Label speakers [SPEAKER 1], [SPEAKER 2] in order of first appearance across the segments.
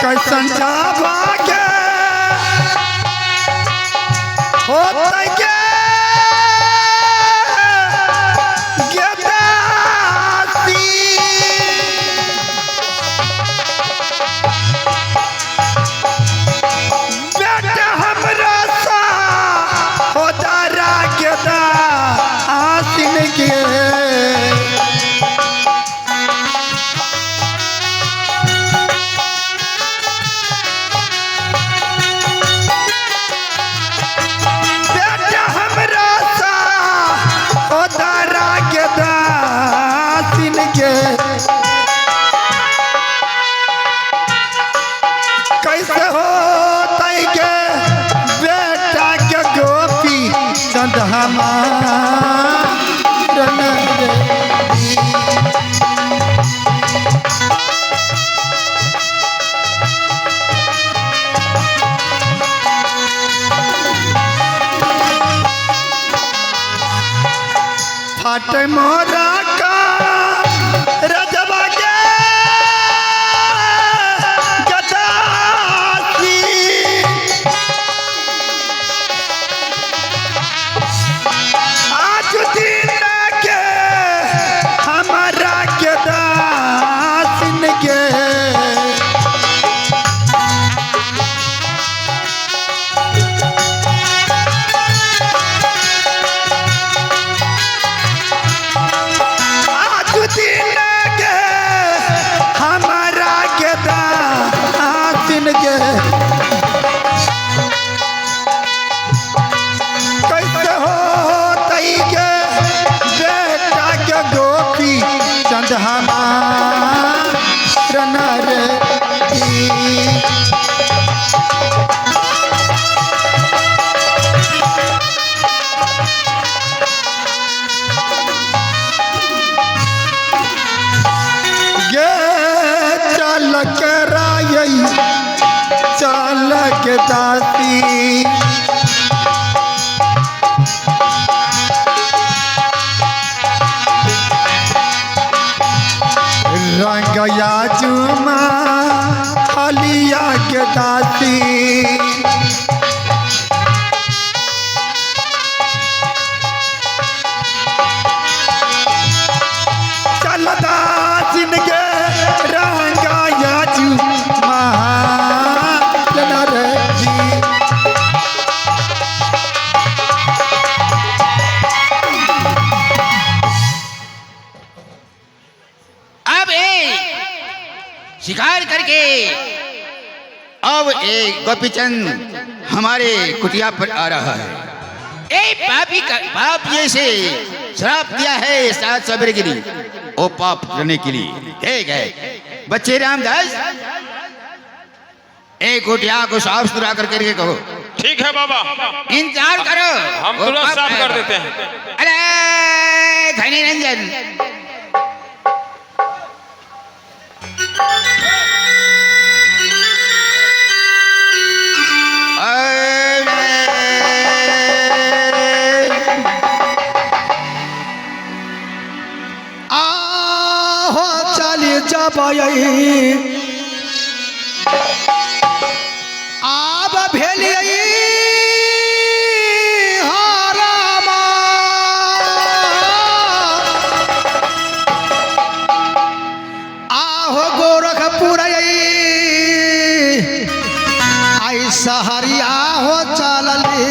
[SPEAKER 1] कैसन भाग्य होता के बेटा हमरा सा होता रागदा आसिन के कैसे हो के बेटा के गोपी चंद फट मोरा का रजबा के गदासी आज दिन के हमारा के दासिन के कैसे हो के बेटा के गोपी चंद चल कराई चल के दासी रंगया जुमा हलिया के दासी चल दासिन के रंगया जुमा
[SPEAKER 2] शिकार करके अब एक गोपीचंद हमारे कुटिया पर आ रहा है। पापी का पाप ये से श्राप दिया है 7 सवेरे के लिए वो पाप करने के लिए। ठीक है बच्चे रामदास एक कुटिया को साफ सुथरा करके कहो।
[SPEAKER 3] ठीक है बाबा
[SPEAKER 2] इंतजार करो
[SPEAKER 3] हम तुरंत साफ कर देते हैं।
[SPEAKER 2] अरे धनी रंजन
[SPEAKER 1] आहो चली जब आब भेलिए हरामा आहो गोरखपुर आई सहरिया हो चलले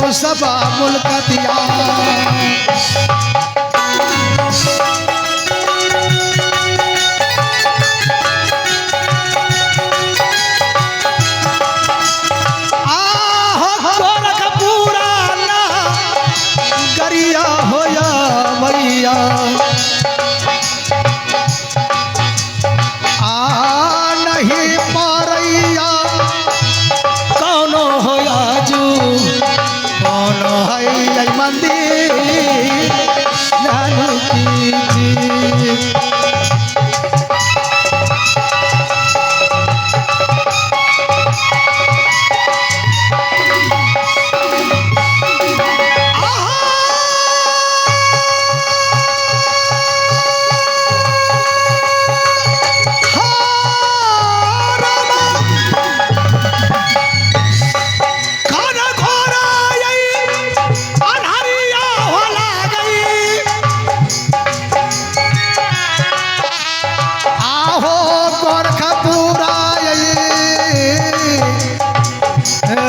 [SPEAKER 1] मुसबा मुल्क दिया। गरिया होया मैया नहीं पारैया कौनो होया जू कौनो है मंदिर जानू की जी।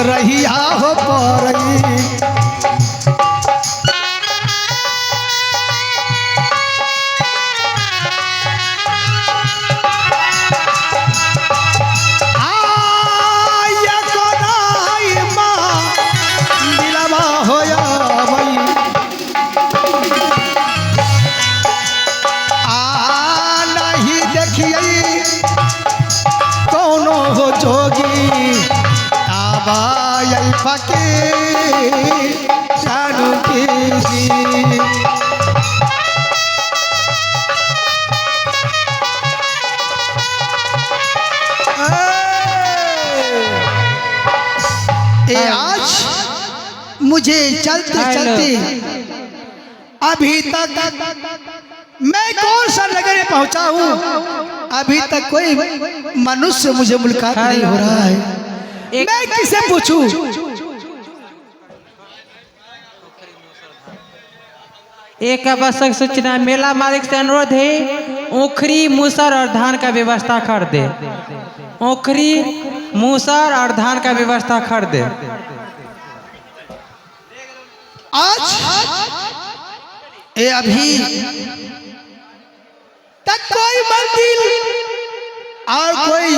[SPEAKER 1] रहिया हो पौरई दिलवा होया भई नहीं देखिए कौनो हो जोगी आबाई फकीर जानू की जी। ए आज मुझे चलते चलते अभी तक मैं कौन सा नगर में पहुंचा हूँ, अभी तक कोई मनुष्य मुझे मुलाकात नहीं हो रहा है। मैं किसे पूछूं?
[SPEAKER 4] एक आवश्यक सूचना, मेला मालिक से अनुरोध है ओखरी मूसर और धान का व्यवस्था कर दे। ओखरी मूसर और धान का व्यवस्था कर दे।
[SPEAKER 1] आज ये अभी तक कोई मंदिर और कोई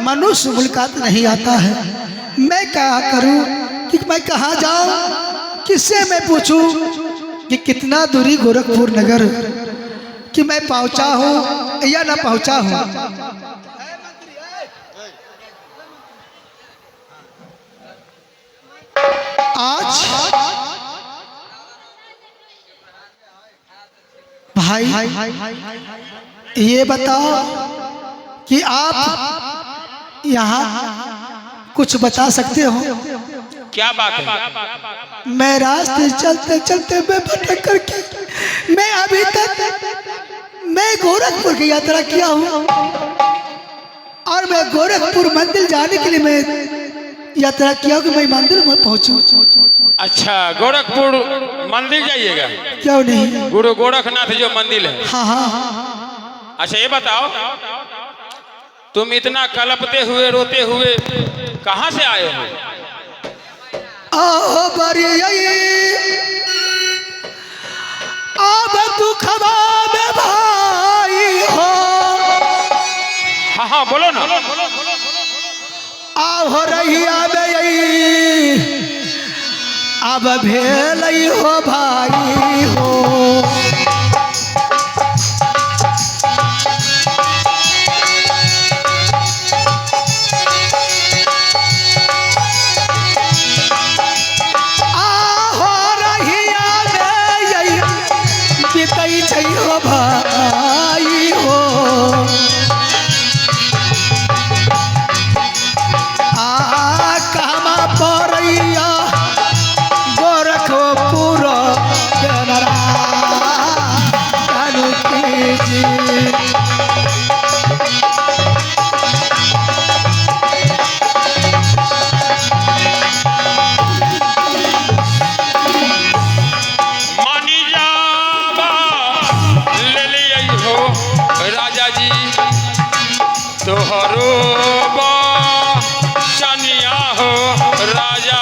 [SPEAKER 1] मनुष्य मुलाकात नहीं आता है। मैं क्या करूं कि मैं कहाँ जाऊं, किससे मैं पूछूं कि कितना दूरी गोरखपुर नगर कि मैं पहुंचा हूं या ना पहुंचा हूं। आज भाई ये बताओ कि आप यहाँ कुछ बता सकते हो?
[SPEAKER 3] क्या बात है?
[SPEAKER 1] मैं रास्ते चलते चलते मैं भटक करके मैं अभी तक मैं गोरखपुर की यात्रा किया हूँ और मैं गोरखपुर मंदिर जाने के लिए मैं यात्रा किया कि मैं मंदिर में पहुँचूं।
[SPEAKER 3] अच्छा, गोरखपुर मंदिर जाइएगा?
[SPEAKER 1] क्यों नहीं,
[SPEAKER 3] गुरु गोरखनाथ जो मंदिर है।
[SPEAKER 1] हाँ हाँ हाँ।
[SPEAKER 3] अच्छा ये बताओ, तुम इतना कलपते हुए रोते हुए कहाँ से आए हो?
[SPEAKER 1] आओ बरी अब दुखवा में भाई हो।
[SPEAKER 3] हाँ हाँ बोलो ना।
[SPEAKER 1] हो रही अब भेल हो भाई हो। हो भाई हो कहमा परैया गोरखपुर जानू की
[SPEAKER 3] राजा जी तोहरो चनिया हो राजा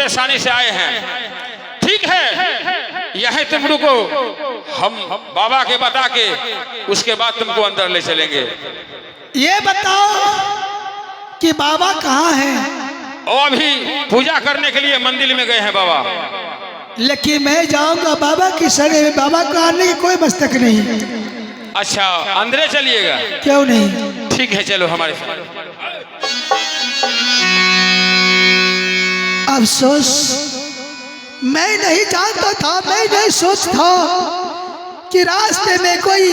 [SPEAKER 3] परेशानी से आए हैं। ठीक है, यही तुम रुको, हम बाबा के बता के उसके बाद तुमको अंदर ले चलेंगे।
[SPEAKER 1] ये बताओ कि बाबा कहाँ हैं?
[SPEAKER 3] और अभी पूजा करने के लिए मंदिर में गए हैं बाबा।
[SPEAKER 1] लेकिन मैं जाऊंगा बाबा की शरण में, बाबा को आने की कोई मस्तक नहीं।
[SPEAKER 3] अच्छा, अंदर चलिएगा?
[SPEAKER 1] क्यों नहीं?
[SPEAKER 3] ठीक है, चलो हमारे साथ।
[SPEAKER 1] अफसोस, मैं नहीं जानता था, मैं नहीं सोचता कि रास्ते में कोई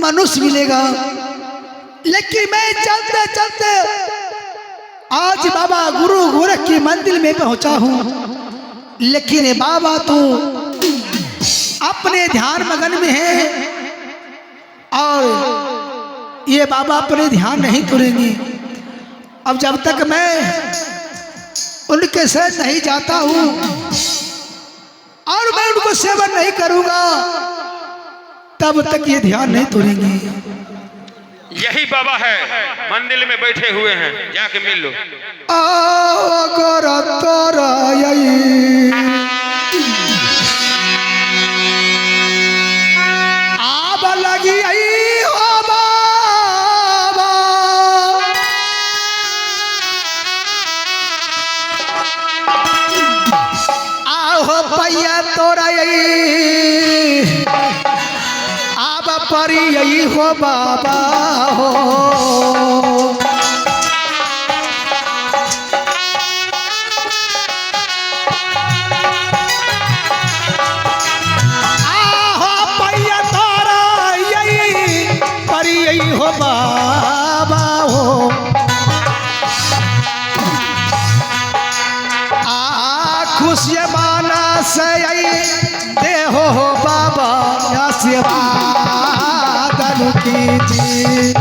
[SPEAKER 1] मनुष्य मिलेगा। लेकिन मैं चलते चलते आज बाबा गुरु गोरख की मंदिर में पहुंचा हूँ। लेकिन ये बाबा तो अपने ध्यान मगन में है और ये बाबा अपने ध्यान नहीं तोड़ेंगे। अब जब तक मैं उनके साथ नहीं जाता हूँ और मैं उनको सेवन नहीं करूंगा, तब तक ये ध्यान नहीं तोड़ेंगे।
[SPEAKER 3] यही बाबा है, मंदिर में बैठे हुए हैं, जाके मिल लो।
[SPEAKER 1] आब लगी हो बाबा, आहो पैया तोरा आब परी यही हो बाबा हो। आहो पैया तोरा यही परी यही हो बाबा हो। खुशिया माना से देहो हो बाबा आशीर्वाद कीजिए।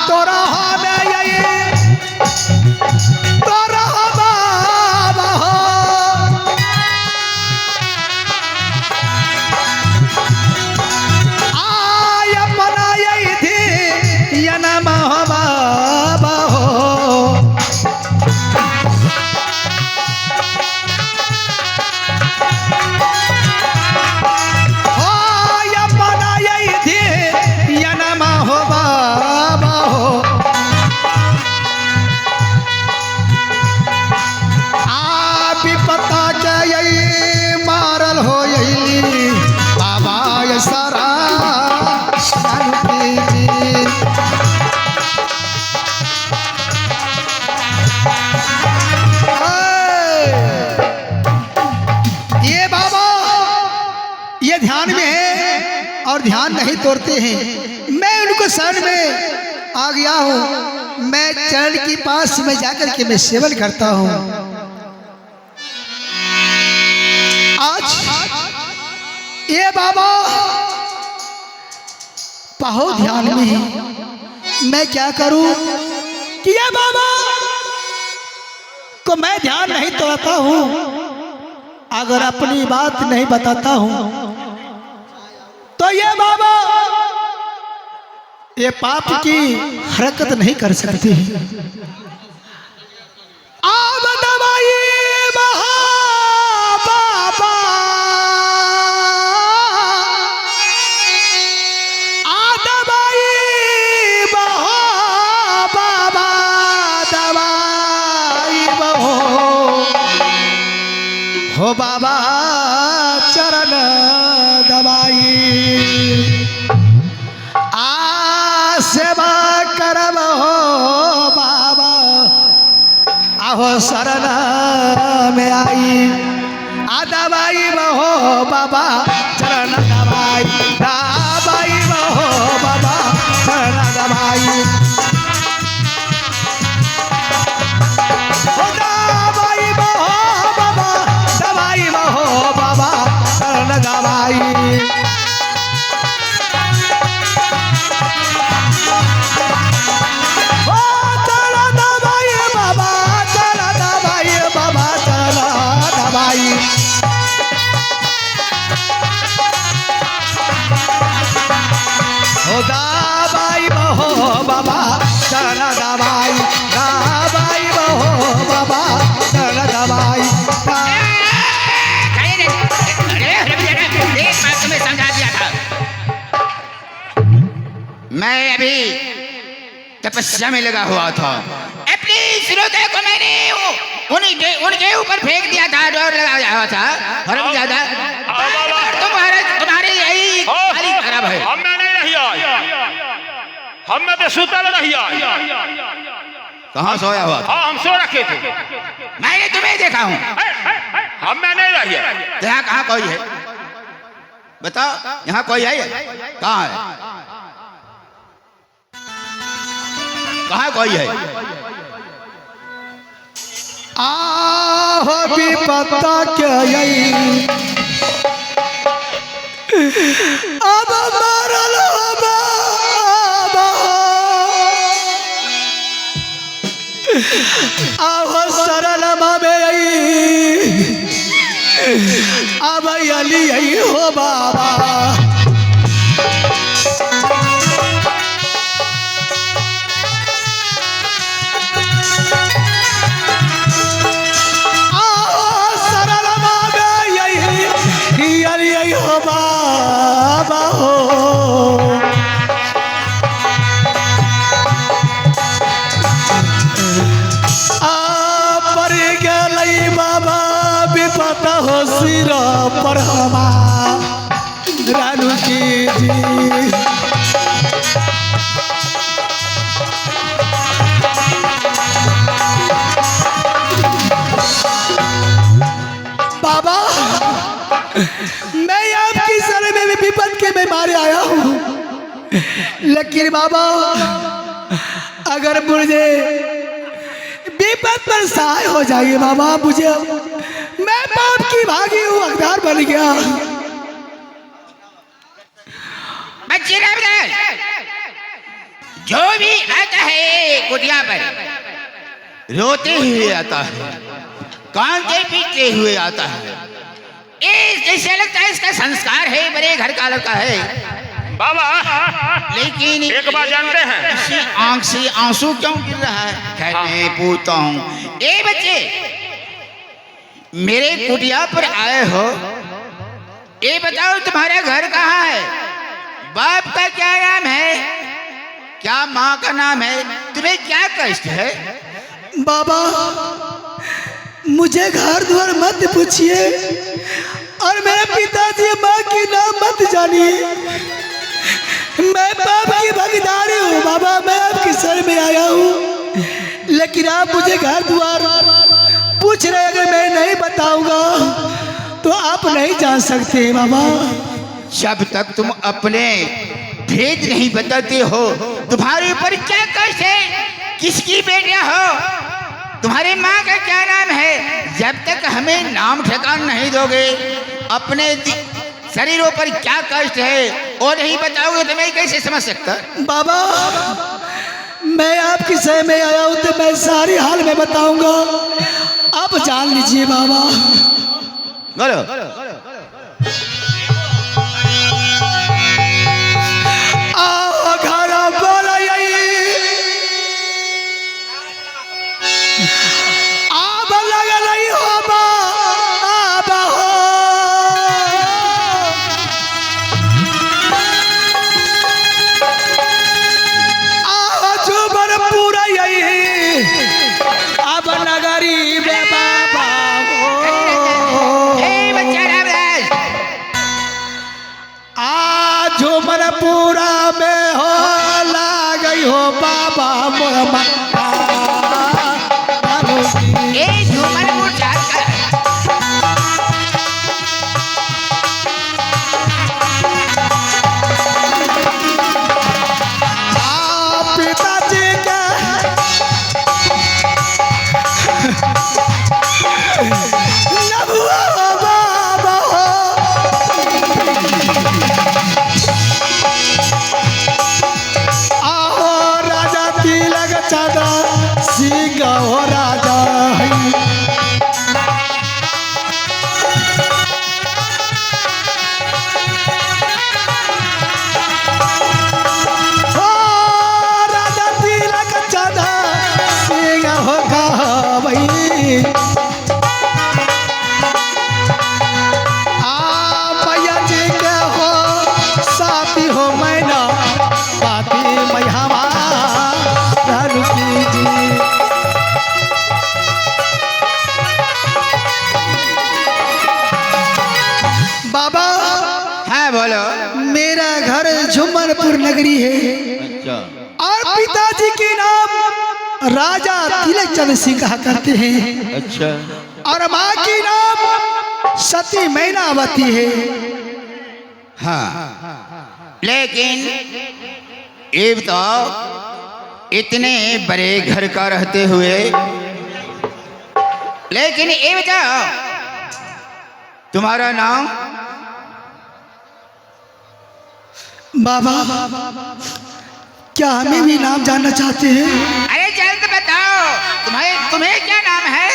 [SPEAKER 1] तोरा हमें यही तोरा बाबा हो। अपना यही थी या नाम हो बाबा हो। अपना यही थी या नाम हो बाबा हो। आप ही पता क्या यही मारल हो यही बाबा ये सारा ये बाबा ये ध्यान में है और ध्यान नहीं तोड़ते हैं। मैं उनको शरण में आ गया हूँ। मैं चरण के पास में जाकर के मैं सेवन करता हूँ। आज ये बाबा बहुत ध्यान में है। मैं क्या करूं कि ये बाबा को मैं ध्यान नहीं तोड़ता हूं, अगर अपनी बात नहीं बताता हूं तो ये बाबा ये पाप की हरकत नहीं कर सकती। आब दवाई बाबा हो बाबा चरण दबाई। सेवा करब हो बाबा, आहो शरण में आई। दबाई हो बाबा चरण दबाई, दबाई हो बाबा चरण दबाई। दबाई हो बाबा, दबाई हो बाबा चरण दबाई।
[SPEAKER 2] मैं अभी तपस्या में लगा हुआ था। अपने श्रोता को मैंने उनके ऊपर फेंक दिया था, डोर लगाया हुआ था। और तुम्हारे यही खाली खराब है।
[SPEAKER 3] हम में नहीं रही आज, हम में तो सुतल रही आज।
[SPEAKER 2] कहाँ सोया हुआ था?
[SPEAKER 3] हाँ, हम सो रखे थे।
[SPEAKER 2] मैंने तुम्हें देखा हूँ।
[SPEAKER 3] हम में नहीं रही है।
[SPEAKER 2] यहाँ कहाँ कोई है? बताओ, यहाँ कोई है? कहाँ है? कहाँ कोई है?
[SPEAKER 1] आहो विपत्ता क्या यही अब मरल बाबा, आहो सरल मामे यही अब अली यही हो बाबा। बाबा हो पर गई बाबा विपत हो सिर पर हमारा की जी। बाबा मैं आपकी सर में विपत के में मारे आया हूँ, लेकिन बाबा अगर मुझे विपत पर सहाय हो जाइए बाबा। मुझे मैं पाप की भागी हूँ, हकदार बन गया।
[SPEAKER 2] बच्चे जो भी आता है कुटिया पर रोते हुए आता है, कांटे पीटते हुए आता है। ऐसे लगता है इसका संस्कार है, बड़े घर का लड़का है
[SPEAKER 3] बाबा।
[SPEAKER 2] लेकिन
[SPEAKER 3] एक बात जानते हैं,
[SPEAKER 2] इसी आंख से आंसू क्यों गिर रहा है? मैं पूछता हूँ, ए बच्चे मेरे कुटिया पर आए हो, ये बताओ तुम्हारा घर कहाँ है? बाप का क्या नाम है? क्या माँ का नाम है? तुम्हें क्या कष्ट है?
[SPEAKER 1] बाबा मुझे घर द्वार मत पूछिए और मेरे पिताजी माँ की नाम मत जानिए। मैं बाप की भागीदारी हूँ बाबा, मैं आपके सर में आया हूँ, लेकिन आप मुझे घर द्वार पूछ रहे। अगर मैं नहीं बताऊंगा तो आप नहीं जान सकते बाबा।
[SPEAKER 2] जब तक तुम अपने भेद नहीं बताते हो, तुम्हारे ऊपर क्या कष्ट है? किसकी बेटियां हो? तुम्हारी माँ का क्या नाम है? जब तक हमें नाम ठिकान नहीं दोगे, अपने शरीरों पर क्या कष्ट है और नहीं बताओगे तो मैं कैसे समझ सकता?
[SPEAKER 1] बाबा मैं आपकी सह में आया हूँ तो मैं सारी हाल में बताऊंगा, आप जान लीजिए बाबा।
[SPEAKER 2] बोलो।
[SPEAKER 1] आओ घर बोल आप लग रही हो बाबा हो, आओ जुबर पूरा यही अब नगरी में बाबा हो। आज झूमर पूरा में हो ला गई हो बाबा मोर पिताजी के नबुआ बाबा हो। आहो राजा तिलक चादा सिंह हो राजा है। ओ राजा तिलक चादा सिंह हो भाई। मैया जी के हो साथी हो मैना पाती गोरखपुर नगरी है
[SPEAKER 2] अच्छा
[SPEAKER 1] और पिताजी के नाम राजा तिलक चंद सिंह कहा करते हैं
[SPEAKER 2] अच्छा
[SPEAKER 1] और माँ की नाम सती मैनावती है।
[SPEAKER 2] हाँ, लेकिन ये बताओ, इतने बड़े घर का रहते हुए, लेकिन ये बताओ तुम्हारा नाम?
[SPEAKER 1] बाबा क्या हमें भी नाम जानना चाहते हैं?
[SPEAKER 2] अरे जल्द बताओ, तुम्हें क्या नाम है?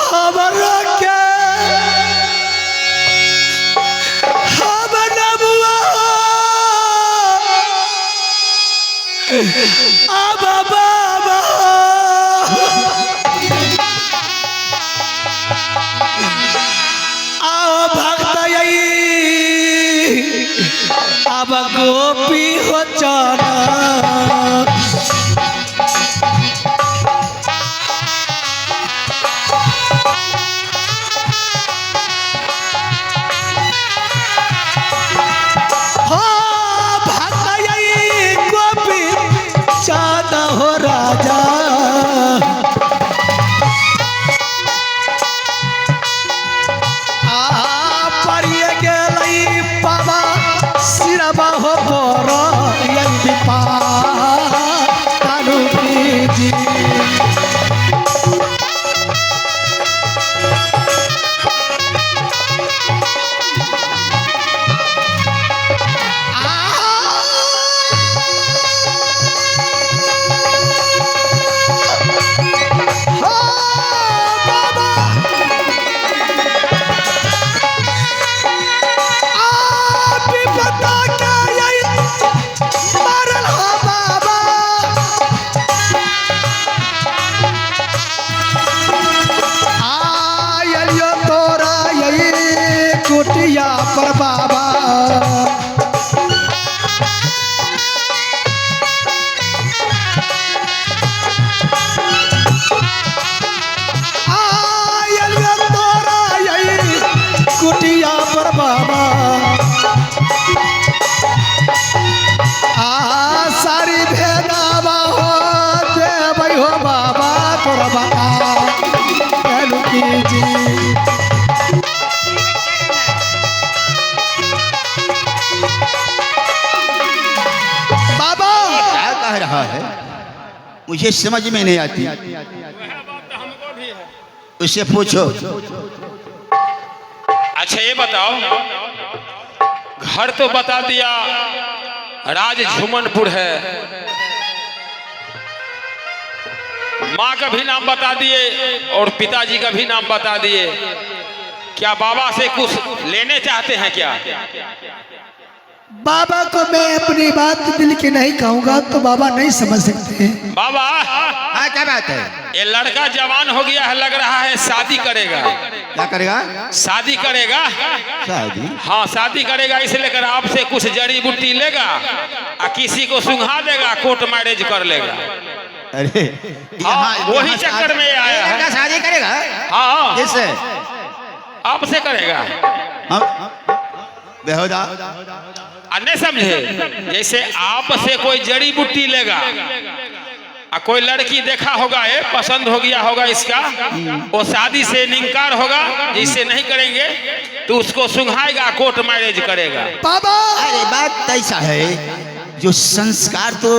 [SPEAKER 1] हमारा क्या हमारा बुआ बाबा आओ भक्त अब गोपी हो जाना। हाँ भक्त गोपी चाहता हो राजा परिय गेलई बाबा सिरबा हो बोर दीपा कानू जी पर बाबा कुटिया पर बाबा सारी भेदावा हो देव हो बाबा तोरा बता जी
[SPEAKER 2] रहा है, मुझे समझ में नहीं आती। उससे पूछो।
[SPEAKER 3] अच्छा ये बताओ, घर तो बता दिया राज झुमनपुर है, माँ का भी नाम बता दिए और पिताजी का भी नाम बता दिए, क्या बाबा से कुछ लेने चाहते हैं क्या?
[SPEAKER 1] बाबा को मैं अपनी बात दिल की नहीं कहूँगा तो बाबा नहीं समझ सकते हैं।
[SPEAKER 3] बाबा
[SPEAKER 2] हाँ क्या बात है?
[SPEAKER 3] ये लड़का जवान हो गया है, लग रहा है शादी करेगा।
[SPEAKER 2] क्या करेगा?
[SPEAKER 3] शादी करेगा।
[SPEAKER 2] शादी?
[SPEAKER 3] हाँ शादी करेगा, इसलिए लेकर आपसे कुछ जड़ी बूटी लेगा और किसी को सुंघा देगा, कोर्ट मैरिज कर लेगा।
[SPEAKER 2] अरे
[SPEAKER 3] हाँ वही चक्कर में आया है।
[SPEAKER 2] शादी करेगा?
[SPEAKER 3] हाँ
[SPEAKER 2] किससे?
[SPEAKER 3] आपसे करेगा।
[SPEAKER 2] बेहुदा
[SPEAKER 3] नहीं समझे? जैसे आपसे कोई जड़ी बूटी लेगा और कोई लड़की देखा होगा, ये पसंद हो गया होगा इसका, वो शादी से इनकार होगा, जिससे नहीं करेंगे तो उसको सुंघाएगा, कोर्ट मैरिज करेगा।
[SPEAKER 1] बाबा
[SPEAKER 2] अरे बात ऐसा है, जो संस्कार तो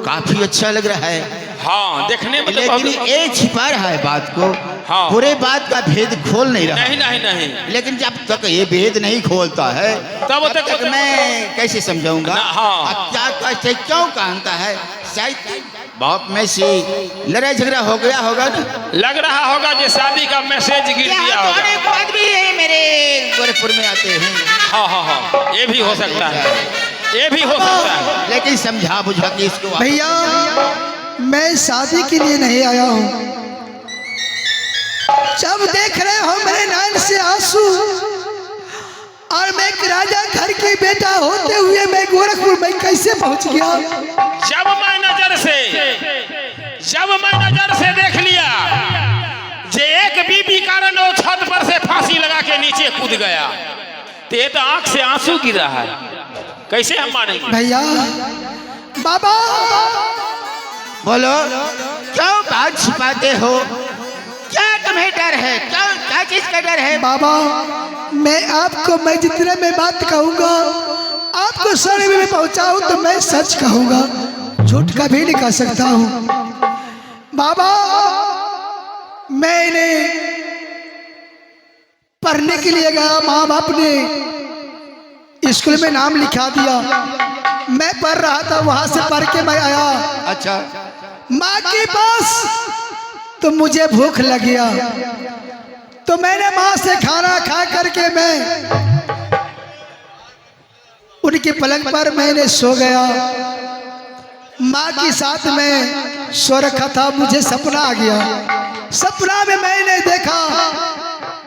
[SPEAKER 2] काफी अच्छा लग रहा है,
[SPEAKER 3] हाँ देखने में
[SPEAKER 2] लेकिन ये छिपा रहा है बात को।
[SPEAKER 3] हाँ
[SPEAKER 2] पूरे बात का भेद खोल नहीं रहा।
[SPEAKER 3] नहीं नहीं नहीं,
[SPEAKER 2] लेकिन जब तक ये भेद नहीं खोलता है
[SPEAKER 3] तब
[SPEAKER 2] तक मैं कैसे समझाऊंगा?
[SPEAKER 3] हाँ
[SPEAKER 2] क्या कैसे क्यों कहता है? शायद बाप में से लड़ाई झगड़ा हो गया होगा ना?
[SPEAKER 3] लग रहा होगा कि शादी का मैसेज गिर दिया होगा।
[SPEAKER 2] आदमी है मेरे गोरखपुर में आते हैं।
[SPEAKER 3] हाँ हाँ हाँ ये भी हो सकता है, ये भी हो सकता है।
[SPEAKER 2] लेकिन समझा बुझा के इसको।
[SPEAKER 1] भैया मैं शादी के लिए नहीं आया हूँ, जब देख रहे हो मेरे नैन से आंसू, और मैं एक राजा घर की बेटा होते हुए मैं गोरखपुर में कैसे पहुंच गया?
[SPEAKER 3] जब मैं नजर से देख लिया जे एक बीबी कारण वो छत पर से फांसी लगा के नीचे कूद गया, तो ये तो आंख से आंसू गिर रहा है। कैसे हम मानेंगे?
[SPEAKER 1] भैया बाबा
[SPEAKER 2] बोलो, क्यों बात छिपाते हो? क्या तुम्हें डर है? क्यों, क्या चीज का डर है?
[SPEAKER 1] बाबा मैं जितने में बात कहूँगा आपको सर में पहुँचाऊँ तो मैं सच कहूँगा, झूठ कभी नहीं कह सकता हूँ। बाबा मैंने पढ़ने के लिए गया, माँ बाप ने स्कूल में नाम लिखा दिया, मैं पढ़ रहा था, वहां से पढ़ के मैं आया
[SPEAKER 2] अच्छा,
[SPEAKER 1] माँ के पास, तो मुझे भूख लग गया, तो मैंने माँ से खाना खा करके मैं उनके पलंग पर मैंने सो गया। माँ के साथ में सो रखा था, मुझे सपना आ गया। सपना में मैंने देखा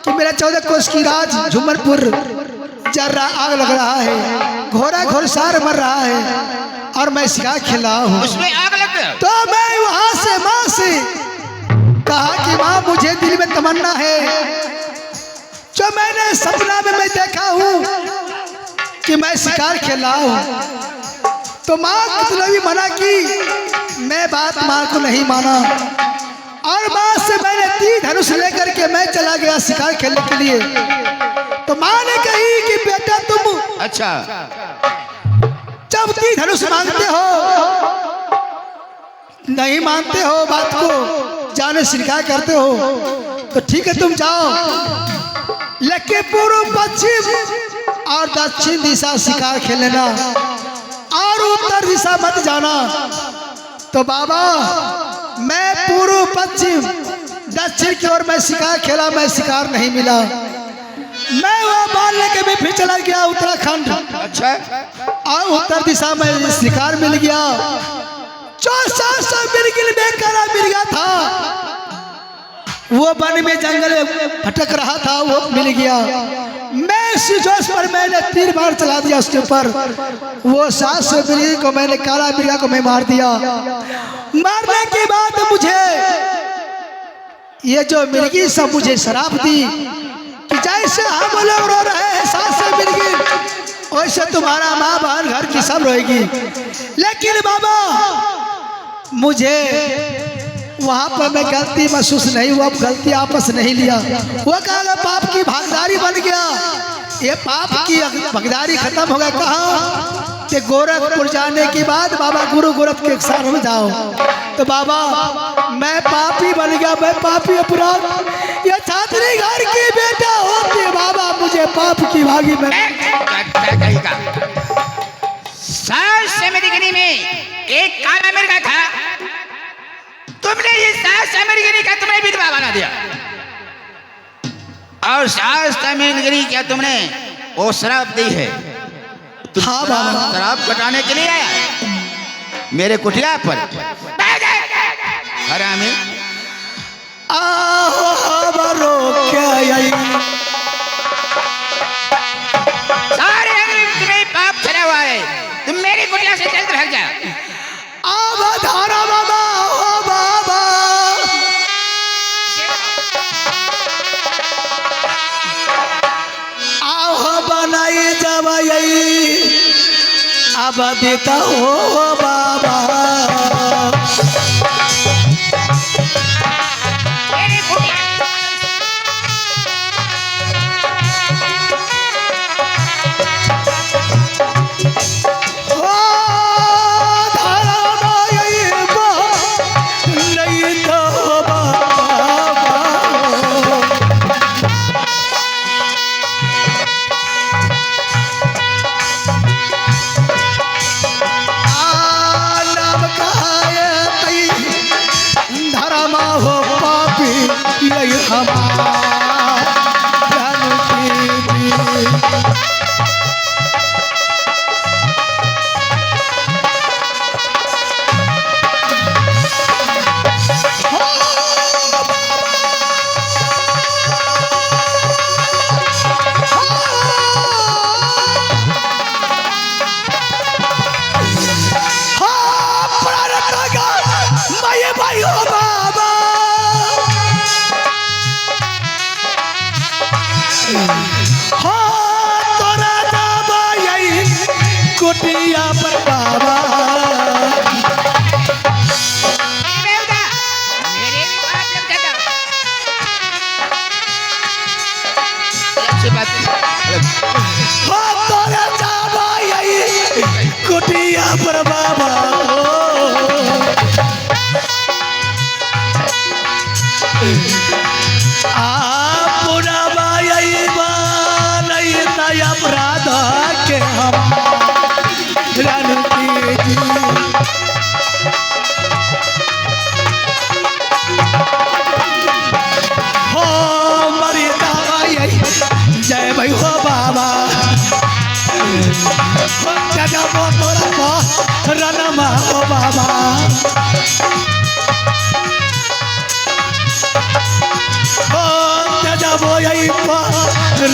[SPEAKER 1] कि मेरा 14 कोस की राज झुमरपुर जल रहा, आग लग रहा है, घोड़ा घोड़सार मर रहा है और मैं शिकार खेल रहा हूँ।
[SPEAKER 2] उसमें आग लग गया।
[SPEAKER 1] तो मैं वहां से माँ से कहा कि माँ मुझे दिल में तमन्ना है, जो मैंने सपना में मैं देखा हूँ कि मैं शिकार खेल रहा हूँ। तो माँ कितना भी मना की, मैं बात माँ को नहीं माना और माँ से मैंने तीर धनुष लेकर के मैं चला गया शिकार खेलने के लिए। तो माँ ने कही कि बेटा तुम
[SPEAKER 2] अच्छा,
[SPEAKER 1] जब तीर धनुष मांगते हो, नहीं मानते हो बात को, जाने शिकार करते हो, तो ठीक है तुम जाओ, लेकिन पूर्व पश्चिम और दक्षिण दिशा शिकार खेलना और उत्तर दिशा मत जाना। तो बाबा मैं पूर्व पश्चिम दक्षिण की ओर मैं शिकार खेला, मैं शिकार नहीं मिला। मैं वह बाल लेके भी फिर चला गया उत्तराखंड,
[SPEAKER 2] अच्छा,
[SPEAKER 1] और उत्तर दिशा में शिकार मिल गया। 400 मिर्गिल बेकारा मिल गया था, वो वन में जंगल में भटक रहा था, वो मिल गया। मैं इस जोश पर मैंने तीर मार चला दिया उसके ऊपर, वो 700 मिर्गी को मैंने, काला मिर्गा को मैं मार दिया। मारने के बाद मुझे ये जो मिर्गी सब मुझे शराब दी कि जैसे हम लोग रो रहे हैं 700 मिर्गी, वैसे तुम्हारा माँ बहन घर की सब रोएगी। लेकिन बाबा मुझे वहाँ पर मैं गलती महसूस नहीं हुआ, गलती आपस नहीं लिया। वो कहा पाप की भागीदारी बन गया, ये पाप की भागीदारी खत्म हो गया। कहा कि गोरखपुर जाने के बाद बाबा गुरु गोरख के साथ में जाओ। तो बाबा मैं पापी बन गया, मैं पापी अपराध, ये छात्री घर की बेटा होते बाबा मुझे पाप की भागी में।
[SPEAKER 2] साल से मेरी गिरी में एक काला मिर्गा था, तुमने ये 700 मिर्गी का तुमने विधवा बना दिया, और 700 मिर्गी क्या तुमने वो शराब दी है?
[SPEAKER 1] हाँ बाबा,
[SPEAKER 2] शराब कटाने के लिए आया मेरे कुटिया पर? हरामी, सारे अंग्रेज तुम्हें पाप चला हुआ है, तुम मेरी कुटिया से जल्द भाग जाओ।
[SPEAKER 1] धारा बाबा, ओ बाबा आओ बनाई जवाई अब देता हो बाबा।
[SPEAKER 2] मेरी कुटिया
[SPEAKER 1] बाबा अपराध के हम रणती जी हो मरी दाई जय भाई हो बाबा जगा तोरा रणमा हो बाबा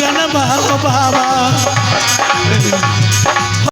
[SPEAKER 1] रणमा हो बाबा